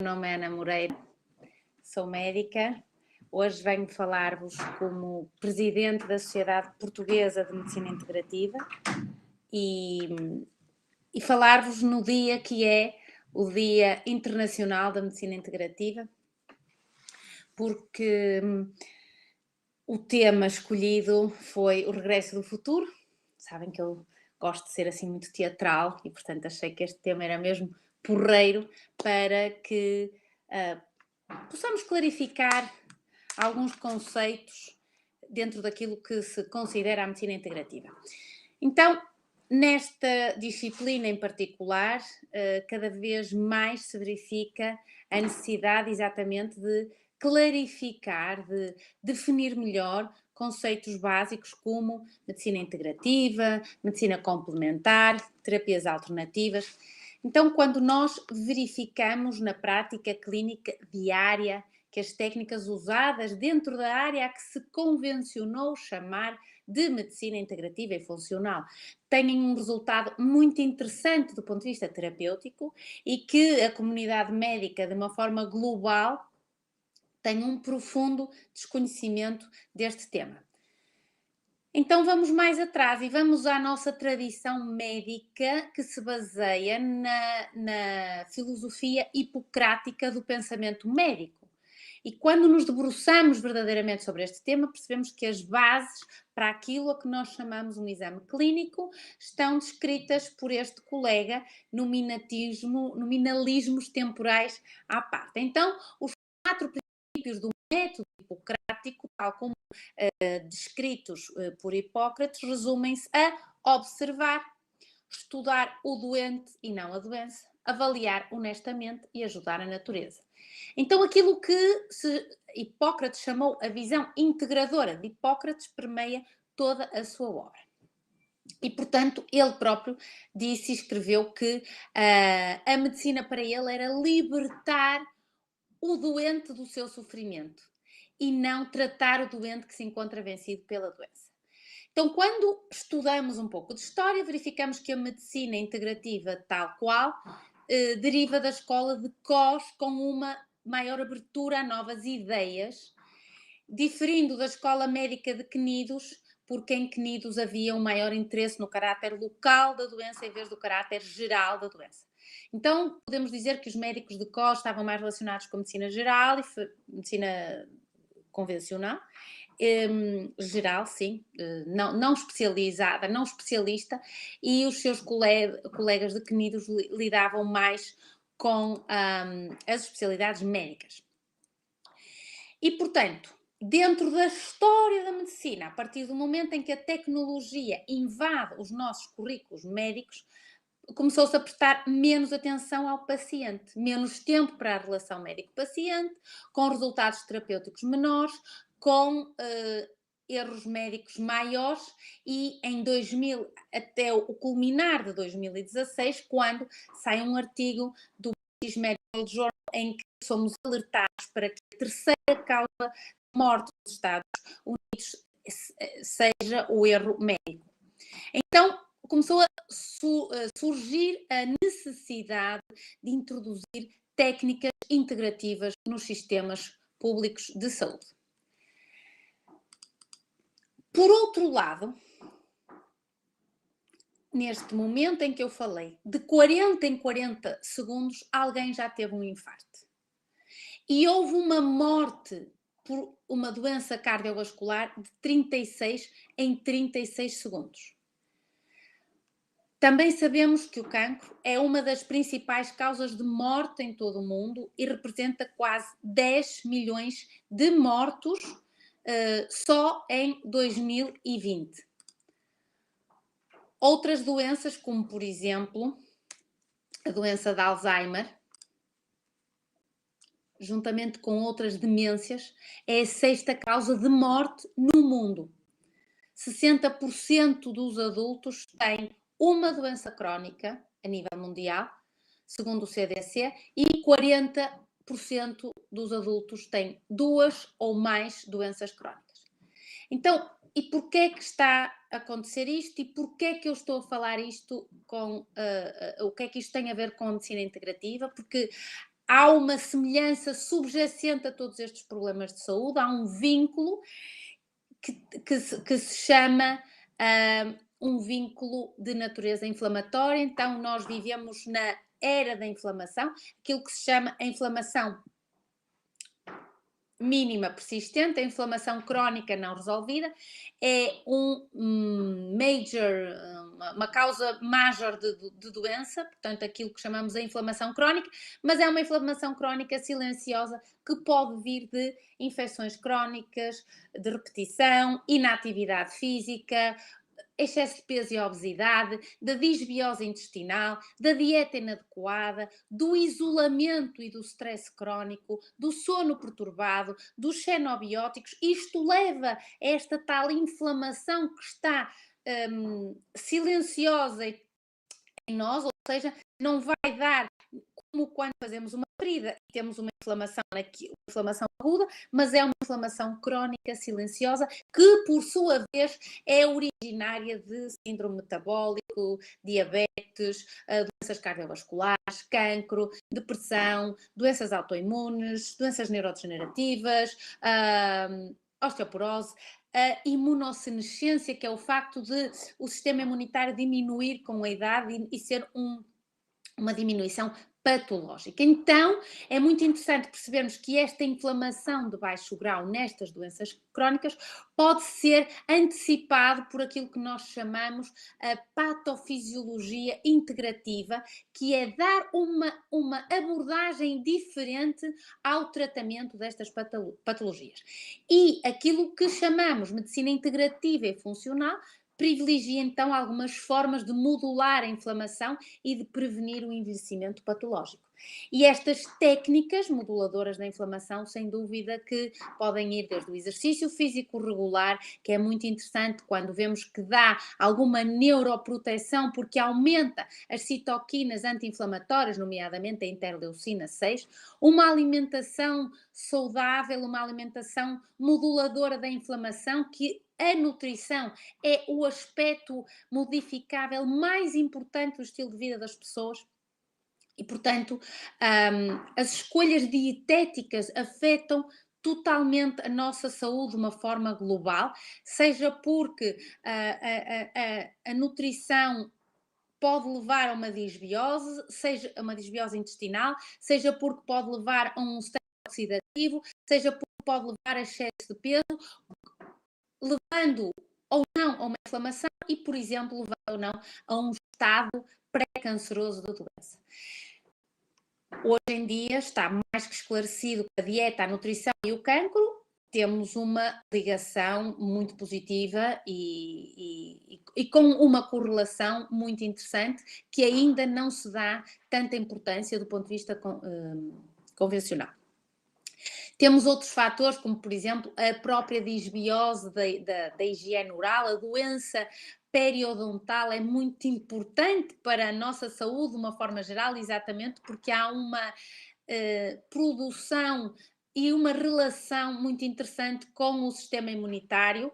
Meu nome é Ana Moreira, sou médica. Hoje venho falar-vos como presidente da Sociedade Portuguesa de Medicina Integrativa e falar-vos no dia que é o Dia Internacional da Medicina Integrativa, porque o tema escolhido foi o regresso do futuro. Sabem que eu gosto de ser assim muito teatral e, portanto, achei que este tema era mesmo porreiro para que possamos clarificar alguns conceitos dentro daquilo que se considera a medicina integrativa. Então, nesta disciplina em particular, cada vez mais se verifica a necessidade exatamente de clarificar, de definir melhor conceitos básicos como medicina integrativa, medicina complementar, terapias alternativas. Então, quando nós verificamos na prática clínica diária que as técnicas usadas dentro da área a que se convencionou chamar de medicina integrativa e funcional têm um resultado muito interessante do ponto de vista terapêutico e que a comunidade médica, de uma forma global, tem um profundo desconhecimento deste tema. Então vamos mais atrás e vamos à nossa tradição médica que se baseia na filosofia hipocrática do pensamento médico. E quando nos debruçamos verdadeiramente sobre este tema, percebemos que as bases para aquilo a que nós chamamos um exame clínico estão descritas por este colega no nominalismos temporais à parte. Então, os 4 princípios do método hipocrático, tal como descritos por Hipócrates, resumem-se a observar, estudar o doente e não a doença, avaliar honestamente e ajudar a natureza. Então, aquilo que Hipócrates chamou a visão integradora de Hipócrates permeia toda a sua obra. E, portanto, ele próprio disse e escreveu que a medicina para ele era libertar o doente do seu sofrimento e não tratar o doente que se encontra vencido pela doença. Então, quando estudamos um pouco de história, verificamos que a medicina integrativa tal qual deriva da escola de Cos com uma maior abertura a novas ideias, diferindo da escola médica de Cnidos, porque em Cnidos havia um maior interesse no caráter local da doença em vez do caráter geral da doença. Então, podemos dizer que os médicos de Cos estavam mais relacionados com a medicina geral e medicina convencional, geral, sim, não especializada, não especialista, e os seus colegas de Cnidos lidavam mais com as especialidades médicas. E, portanto, dentro da história da medicina, a partir do momento em que a tecnologia invade os nossos currículos médicos, começou-se a prestar menos atenção ao paciente, menos tempo para a relação médico-paciente, com resultados terapêuticos menores, com erros médicos maiores e em 2000, até o culminar de 2016, quando sai um artigo do British Medical Journal em que somos alertados para que a terceira causa de morte dos Estados Unidos seja o erro médico. Então, começou a surgir a necessidade de introduzir técnicas integrativas nos sistemas públicos de saúde. Por outro lado, neste momento em que eu falei, de 40 em 40 segundos, alguém já teve um infarto. E houve uma morte por uma doença cardiovascular de 36 em 36 segundos. Também sabemos que o cancro é uma das principais causas de morte em todo o mundo e representa quase 10 milhões de mortos só em 2020. Outras doenças, como por exemplo a doença de Alzheimer, juntamente com outras demências, é a 6ª causa de morte no mundo. 60% dos adultos têm uma doença crónica a nível mundial, segundo o CDC, e 40% dos adultos têm 2 ou mais doenças crónicas. Então, e porquê é que está a acontecer isto e porquê é que eu estou a falar isto o que é que isto tem a ver com a medicina integrativa? Porque há uma semelhança subjacente a todos estes problemas de saúde, há um vínculo que se chama um vínculo de natureza inflamatória. Então, nós vivemos na era da inflamação, aquilo que se chama a inflamação mínima persistente, a inflamação crónica não resolvida, é uma causa major de doença, portanto, aquilo que chamamos a inflamação crónica, mas é uma inflamação crónica silenciosa que pode vir de infecções crónicas, de repetição, inatividade física, excesso de peso e obesidade, da disbiose intestinal, da dieta inadequada, do isolamento e do stress crónico, do sono perturbado, dos xenobióticos. Isto leva a esta tal inflamação que está silenciosa em nós, ou seja, não vai dar como quando fazemos uma ferida e temos uma inflamação aguda, mas é uma inflamação crónica silenciosa que, por sua vez, é originária de síndrome metabólico, diabetes, doenças cardiovasculares, cancro, depressão, doenças autoimunes, doenças neurodegenerativas, osteoporose, a imunossenescência, que é o facto de o sistema imunitário diminuir com a idade e ser uma diminuição patológica. Então, é muito interessante percebermos que esta inflamação de baixo grau nestas doenças crónicas pode ser antecipado por aquilo que nós chamamos a patofisiologia integrativa, que é dar uma abordagem diferente ao tratamento destas patologias. E aquilo que chamamos medicina integrativa e funcional privilegia então algumas formas de modular a inflamação e de prevenir o envelhecimento patológico. E estas técnicas moduladoras da inflamação, sem dúvida que podem ir desde o exercício físico regular, que é muito interessante quando vemos que dá alguma neuroproteção, porque aumenta as citoquinas anti-inflamatórias, nomeadamente a interleucina 6, uma alimentação saudável, uma alimentação moduladora da inflamação, que a nutrição é o aspecto modificável mais importante do estilo de vida das pessoas. E, portanto, as escolhas dietéticas afetam totalmente a nossa saúde de uma forma global, seja porque a nutrição pode levar a uma disbiose, seja uma disbiose intestinal, seja porque pode levar a um stress oxidativo, seja porque pode levar a excesso de peso, levando ou não a uma inflamação e, por exemplo, levando ou não a um estado pré-canceroso da doença. Hoje em dia está mais que esclarecido que a dieta, a nutrição e o cancro temos uma ligação muito positiva e com uma correlação muito interessante que ainda não se dá tanta importância do ponto de vista convencional. Temos outros fatores, como por exemplo a própria disbiose da higiene oral, a doença periodontal é muito importante para a nossa saúde de uma forma geral, exatamente porque há uma produção e uma relação muito interessante com o sistema imunitário,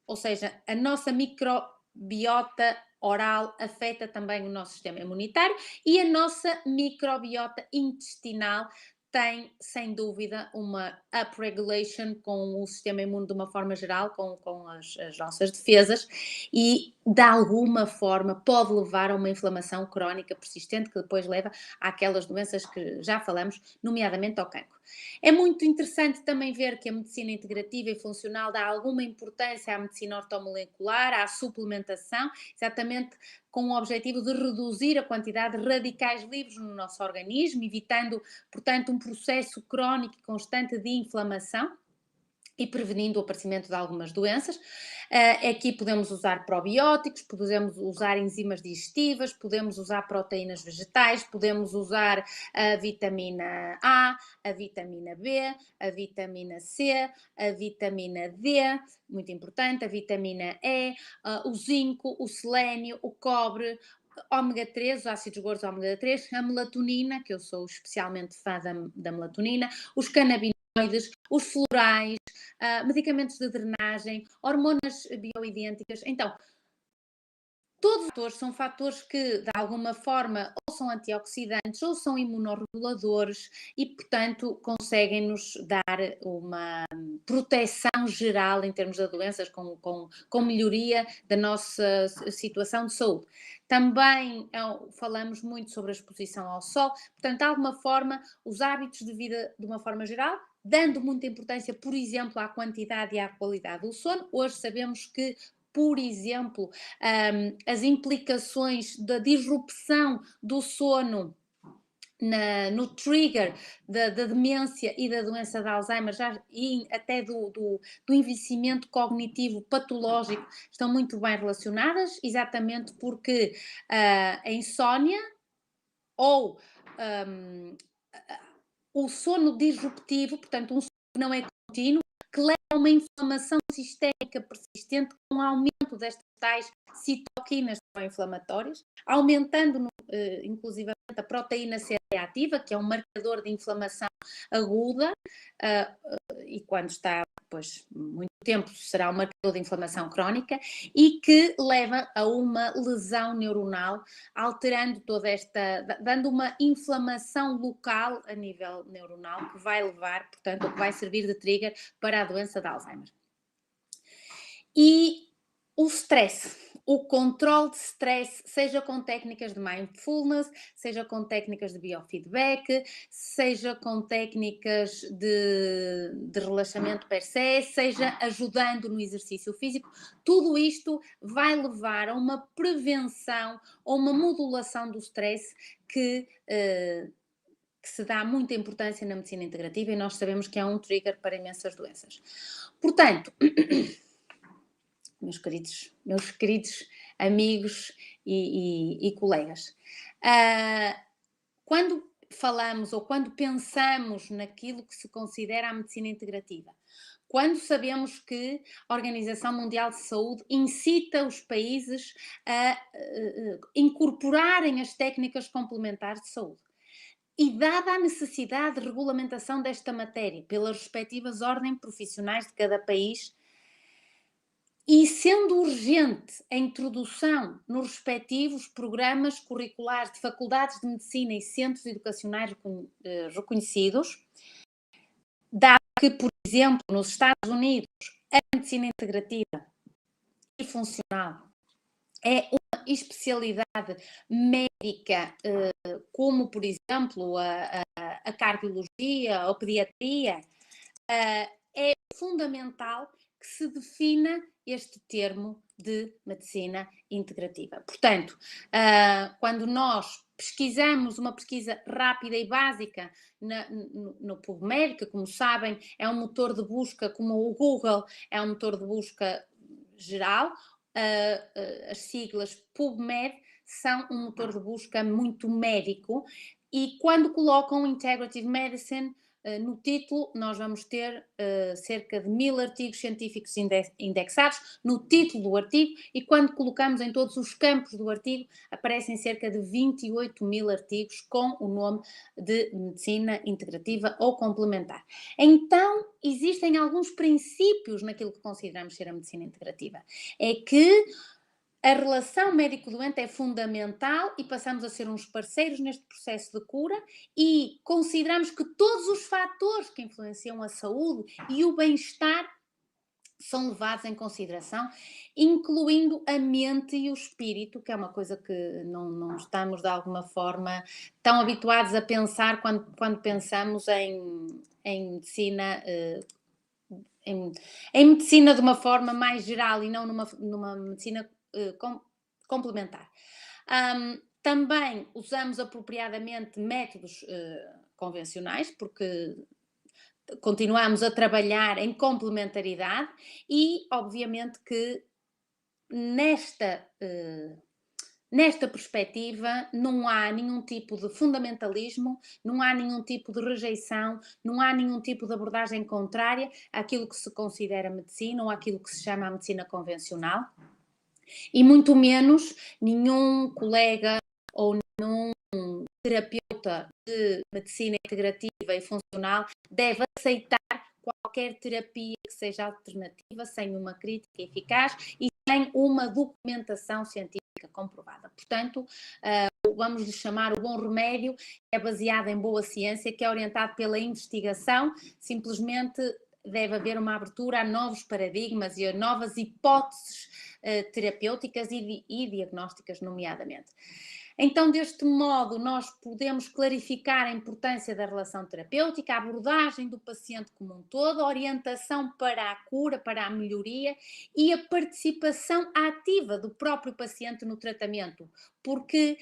ou seja, a nossa microbiota oral afeta também o nosso sistema imunitário e a nossa microbiota intestinal tem, sem dúvida, uma upregulation com o sistema imune de uma forma geral, com as nossas defesas, e de alguma forma pode levar a uma inflamação crónica persistente que depois leva àquelas doenças que já falamos, nomeadamente ao cancro. É muito interessante também ver que a medicina integrativa e funcional dá alguma importância à medicina ortomolecular, à suplementação, exatamente com o objetivo de reduzir a quantidade de radicais livres no nosso organismo, evitando, portanto, um processo crónico e constante de inflamação e prevenindo o aparecimento de algumas doenças. Aqui podemos usar probióticos, podemos usar enzimas digestivas, podemos usar proteínas vegetais, podemos usar a vitamina A, a vitamina B, a vitamina C, a vitamina D, muito importante, a vitamina E, o zinco, o selênio, o cobre, ômega 3, os ácidos gordos ômega 3, a melatonina, que eu sou especialmente fã da melatonina, os canabinoides, os florais, medicamentos de drenagem, hormonas bioidênticas. Então, Todos os fatores são fatores que, de alguma forma, ou são antioxidantes ou são imunorreguladores e, portanto, conseguem-nos dar uma proteção geral em termos de doenças, com melhoria da nossa situação de saúde. Também falamos muito sobre a exposição ao sol, portanto, de alguma forma, os hábitos de vida, de uma forma geral, dando muita importância, por exemplo, à quantidade e à qualidade do sono. Hoje sabemos que, por exemplo, as implicações da disrupção do sono no trigger da demência e da doença de Alzheimer e até do envelhecimento cognitivo patológico estão muito bem relacionadas, exatamente porque a insónia ou o sono disruptivo, portanto um sono que não é contínuo, que leva a uma inflamação sistémica persistente com aumento destas tais citoquinas pró-inflamatórias, aumentando inclusivamente a proteína C reativa, que é um marcador de inflamação aguda, e quando está muito tempo será um marcador de inflamação crónica, e que leva a uma lesão neuronal, alterando toda esta, dando uma inflamação local a nível neuronal, que vai levar, portanto, ou que vai servir de trigger para a doença de Alzheimer. E o stress, o controle de stress, seja com técnicas de mindfulness, seja com técnicas de biofeedback, seja com técnicas de relaxamento per se, seja ajudando no exercício físico, tudo isto vai levar a uma prevenção ou uma modulação do stress que se dá muita importância na medicina integrativa e nós sabemos que é um trigger para imensas doenças. Portanto, meus queridos amigos e colegas, quando falamos ou quando pensamos naquilo que se considera a medicina integrativa, quando sabemos que a Organização Mundial de Saúde incita os países a incorporarem as técnicas complementares de saúde, e dada a necessidade de regulamentação desta matéria pelas respectivas ordens profissionais de cada país, e sendo urgente a introdução nos respectivos programas curriculares de faculdades de medicina e centros educacionais reconhecidos, dado que, por exemplo, nos Estados Unidos, a medicina integrativa e funcional é uma especialidade médica, como, por exemplo, a cardiologia ou pediatria, é fundamental que se defina este termo de medicina integrativa. Portanto, quando nós pesquisamos uma pesquisa rápida e básica no PubMed, que, como sabem, é um motor de busca, como o Google é um motor de busca geral, as siglas PubMed são um motor de busca muito médico, e quando colocam Integrative Medicine no título, nós vamos ter cerca de 1000 artigos científicos indexados no título do artigo, e quando colocamos em todos os campos do artigo, aparecem cerca de 28.000 artigos com o nome de medicina integrativa ou complementar. Então, existem alguns princípios naquilo que consideramos ser a medicina integrativa. É que a relação médico-doente é fundamental e passamos a ser uns parceiros neste processo de cura, e consideramos que todos os fatores que influenciam a saúde e o bem-estar são levados em consideração, incluindo a mente e o espírito, que é uma coisa que não estamos de alguma forma tão habituados a pensar quando pensamos em medicina, em medicina de uma forma mais geral e não numa medicina complementar. Também usamos apropriadamente métodos convencionais, porque continuamos a trabalhar em complementaridade, e obviamente que nesta perspectiva não há nenhum tipo de fundamentalismo, não há nenhum tipo de rejeição, não há nenhum tipo de abordagem contrária àquilo que se considera medicina ou àquilo que se chama a medicina convencional, e muito menos nenhum colega ou nenhum terapeuta de medicina integrativa e funcional deve aceitar qualquer terapia que seja alternativa sem uma crítica eficaz e sem uma documentação científica comprovada. Portanto, vamos lhe chamar o bom remédio, é baseado em boa ciência, que é orientado pela investigação, simplesmente deve haver uma abertura a novos paradigmas e a novas hipóteses terapêuticas e diagnósticas, nomeadamente. Então, deste modo, nós podemos clarificar a importância da relação terapêutica, a abordagem do paciente como um todo, a orientação para a cura, para a melhoria e a participação ativa do próprio paciente no tratamento, porque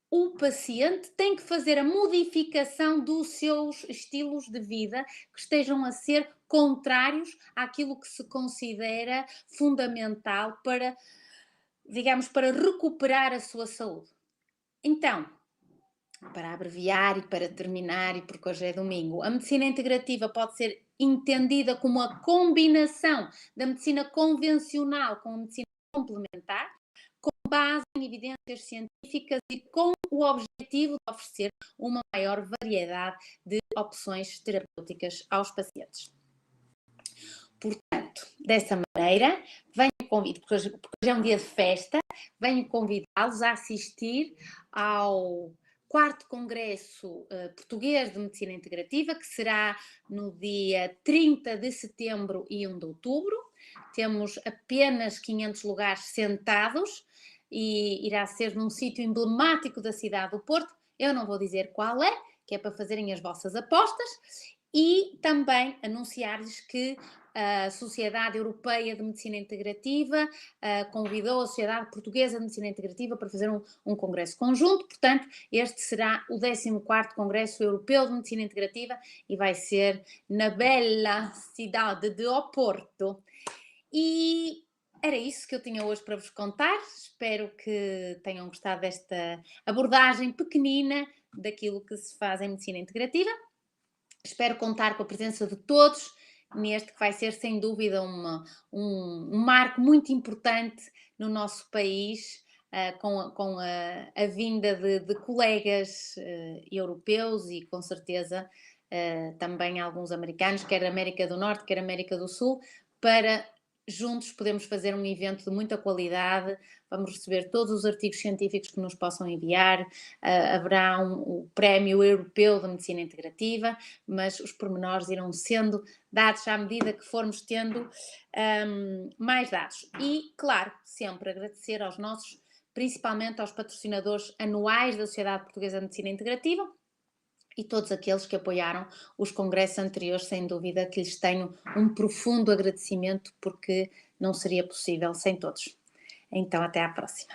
o paciente tem que fazer a modificação dos seus estilos de vida que estejam a ser contrários àquilo que se considera fundamental para, digamos, para recuperar a sua saúde. Então, para abreviar e para terminar, e porque hoje é domingo, a medicina integrativa pode ser entendida como a combinação da medicina convencional com a medicina complementar, com base em evidências científicas e com o objetivo de oferecer uma maior variedade de opções terapêuticas aos pacientes. Portanto, dessa maneira, venho convido, porque hoje é um dia de festa, venho convidá-los a assistir ao 4º Congresso Português de Medicina Integrativa, que será no dia 30 de setembro e 1 de outubro. Temos apenas 500 lugares sentados e irá ser num sítio emblemático da cidade do Porto. Eu não vou dizer qual é, que é para fazerem as vossas apostas. E também anunciar-lhes que a Sociedade Europeia de Medicina Integrativa convidou a Sociedade Portuguesa de Medicina Integrativa para fazer um congresso conjunto. Portanto, este será o 14º Congresso Europeu de Medicina Integrativa e vai ser na bela cidade de Oporto. E era isso que eu tinha hoje para vos contar. Espero que tenham gostado desta abordagem pequenina daquilo que se faz em medicina integrativa. Espero contar com a presença de todos neste que vai ser, sem dúvida, um marco muito importante no nosso país, com a vinda de colegas europeus e, com certeza, também alguns americanos, quer América do Norte, quer América do Sul, para juntos podemos fazer um evento de muita qualidade. Vamos receber todos os artigos científicos que nos possam enviar, haverá o Prémio Europeu de Medicina Integrativa, mas os pormenores irão sendo dados à medida que formos tendo mais dados. E, claro, sempre agradecer aos nossos, principalmente aos patrocinadores anuais da Sociedade Portuguesa de Medicina Integrativa, e todos aqueles que apoiaram os congressos anteriores, sem dúvida que lhes tenho um profundo agradecimento, porque não seria possível sem todos. Então, até à próxima.